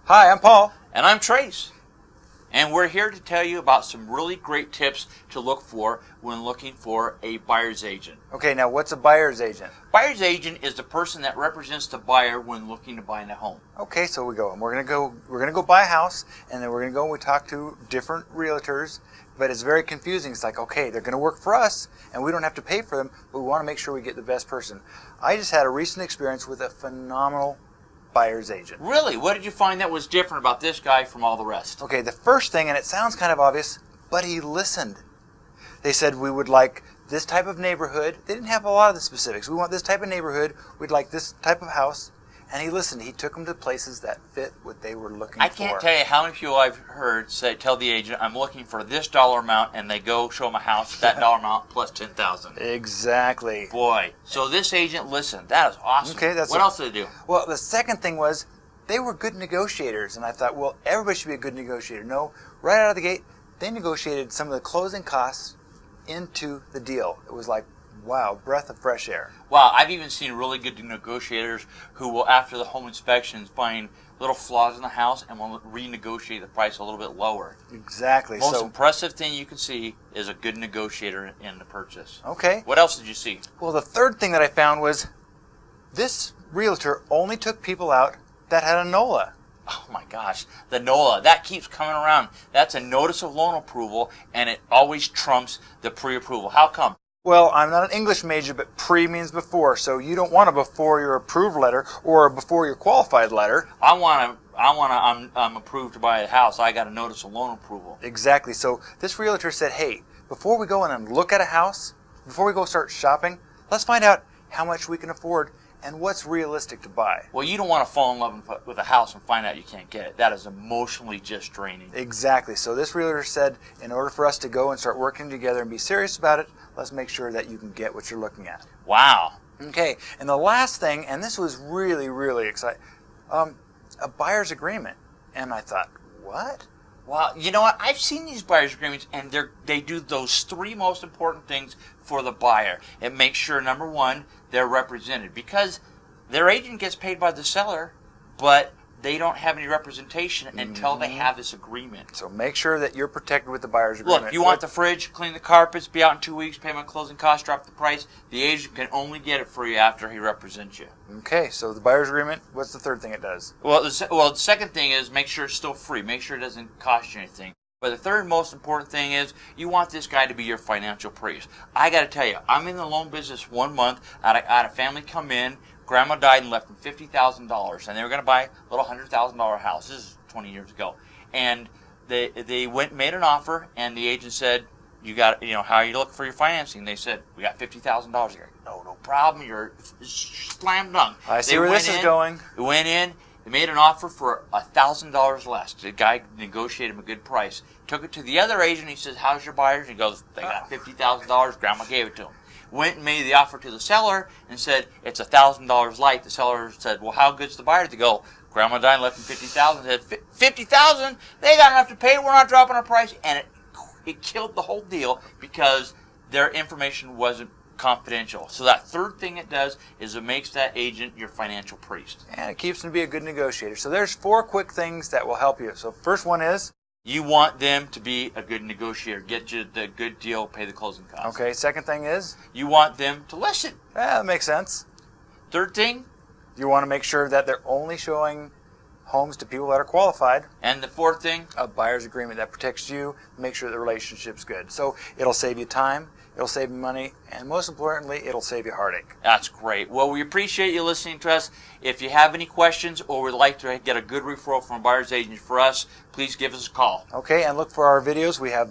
Hi, I'm Paul. And I'm Trace. And we're here to tell you about some really great tips to look for when looking for a buyer's agent. Okay, now what's a buyer's agent? Buyer's agent is the person that represents the buyer when looking to buy a home. Okay, so we go and we're gonna go buy a house, and then we're gonna go and we talk to different realtors, but it's very confusing. It's like, okay, they're gonna work for us and we don't have to pay for them, but we want to make sure we get the best person. I just had a recent experience with a phenomenal buyer's agent. Really? What did you find that was different about this guy from all the rest? Okay, the first thing, and it sounds kind of obvious, but he listened. They said we would like this type of neighborhood. They didn't have a lot of the specifics. We want this type of neighborhood. We'd like this type of house. And he listened. He took them to places that fit what they were looking for. I can't tell you how many people I've heard tell the agent, I'm looking for this dollar amount, and they go show them a house, that dollar amount plus $10,000. Exactly. Boy, so this agent listened. That is awesome. Okay, what else did they do? Well, the second thing was they were good negotiators. And I thought, well, everybody should be a good negotiator. No, right out of the gate, they negotiated some of the closing costs into the deal. It was like, wow, breath of fresh air. Wow, I've even seen really good negotiators who will, after the home inspections, find little flaws in the house and will renegotiate the price a little bit lower. Exactly. Most impressive thing you can see is a good negotiator in the purchase. Okay. What else did you see? Well, the third thing that I found was this realtor only took people out that had a NOLA. Oh my gosh, the NOLA, that keeps coming around. That's a notice of loan approval, and it always trumps the pre-approval. How come? Well, I'm not an English major, but pre means before, so you don't want a before your approved letter or a before your qualified letter. I'm approved to buy a house. I got a notice of loan approval. Exactly. So this realtor said, hey, before we go in and look at a house, before we go start shopping, let's find out how much we can afford and what's realistic to buy. Well, you don't want to fall in love with a house and find out you can't get it. That is emotionally just draining. Exactly. So this realtor said, in order for us to go and start working together and be serious about it, let's make sure that you can get what you're looking at. Wow. Okay, and the last thing, and this was really, really exciting, a buyer's agreement. And I thought, what? Well, you know what? I've seen these buyer's agreements, and they do those three most important things for the buyer. It makes sure, number one, they're represented, because their agent gets paid by the seller, but they don't have any representation until they have this agreement. So make sure that you're protected with the buyer's agreement. Look, you want the fridge, clean the carpets, be out in 2 weeks, pay my closing costs, drop the price. The agent can only get it for you after he represents you. Okay, so the buyer's agreement, what's the third thing it does? Well, the second thing is make sure it's still free. Make sure it doesn't cost you anything. But the third most important thing is you want this guy to be your financial priest. I got to tell you, I'm in the loan business 1 month. I had a family come in. Grandma died and left them $50,000, and they were going to buy a little $100,000 house. This is 20 years ago. And they went and made an offer, and the agent said, how are you looking for your financing? They said, we got $50,000 here. No problem. You're slam dunk. I see where this is going. They went in. They made an offer for $1,000 less. The guy negotiated him a good price. Took it to the other agent. He says, how's your buyers? He goes, they got $50,000. Grandma gave it to him. Went and made the offer to the seller and said, it's $1,000 light. The seller said, well, how good's the buyer? To go, Grandma died and left him $50,000. Said, $50,000? They got enough to pay. We're not dropping our price. And it killed the whole deal because their information wasn't confidential. So that third thing it does is it makes that agent your financial priest. And it keeps them to be a good negotiator. So there's 4 quick things that will help you. So first one is? You want them to be a good negotiator. Get you the good deal, pay the closing costs. Okay, second thing is? You want them to listen. That makes sense. Third thing? You want to make sure that they're only showing homes to people that are qualified. And the fourth thing? A buyer's agreement that protects you, make sure the relationship's good. So it'll save you time, it'll save you money, and most importantly, it'll save you heartache. That's great. Well, we appreciate you listening to us. If you have any questions or would like to get a good referral from a buyer's agent for us, please give us a call. Okay, and look for our videos. We have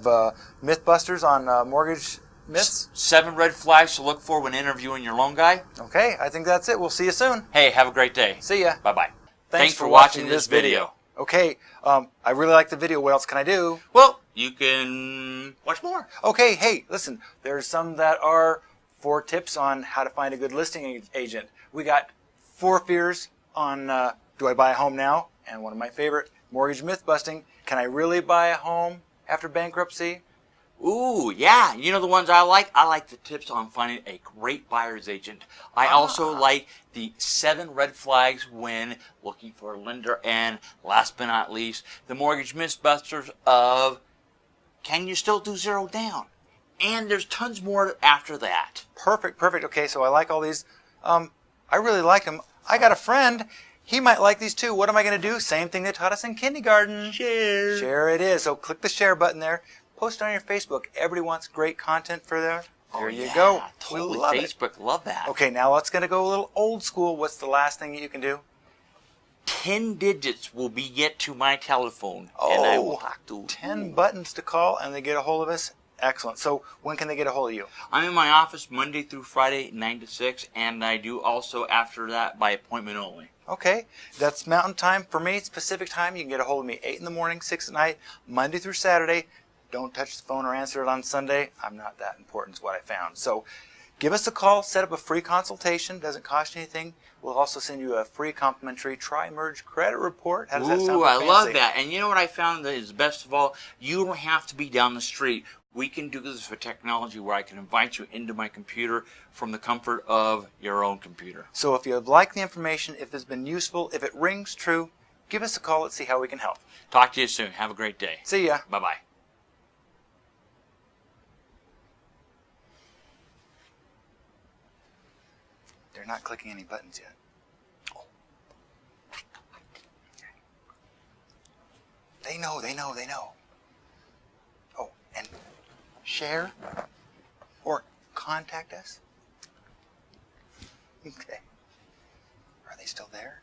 Mythbusters on mortgage myths. 7 red flags to look for when interviewing your loan guy. Okay, I think that's it. We'll see you soon. Hey, have a great day. See ya. Bye-bye. Thanks for watching this video. Okay, I really like the video. What else can I do? Well, you can watch more. Okay, hey, listen. There's some that are 4 tips on how to find a good listing agent. We got 4 fears on do I buy a home now? And one of my favorite, mortgage myth busting. Can I really buy a home after bankruptcy? Ooh, yeah. You know the ones I like? I like the tips on finding a great buyer's agent. I also like the 7 red flags when looking for a lender. And last but not least, the mortgage mythbusters of can you still do 0 down? And there's tons more after that. Perfect, perfect. Okay, so I like all these. I really like them. I got a friend. He might like these too. What am I going to do? Same thing they taught us in kindergarten. Share. Share it is. So click the share button there. Post it on your Facebook. Everybody wants great content for there. There you go. Totally. We love Facebook, love that. Okay, now let's going to go a little old school. What's the last thing that you can do? 10 digits will be get to my telephone. And I will have to 10 buttons to call and they get a hold of us. Excellent. So when can they get a hold of you? I'm in my office Monday through Friday, 9 to 6, and I do also after that by appointment only. Okay, that's Mountain Time. For me, it's Pacific Time. You can get a hold of me 8 in the morning, 6 at night, Monday through Saturday. Don't touch the phone or answer it on Sunday. I'm not that important is what I found. So give us a call, set up a free consultation. Doesn't cost you anything. We'll also send you a free complimentary Tri-Merge credit report. How does that sound? Ooh, I love that. And you know what I found that is best of all? You don't have to be down the street. We can do this with technology where I can invite you into my computer from the comfort of your own computer. So if you like the information, if it's been useful, if it rings true, give us a call. Let's see how we can help. Talk to you soon. Have a great day. See ya. Bye-bye. They're not clicking any buttons yet. They know. Oh, and share or contact us. Okay. Are they still there?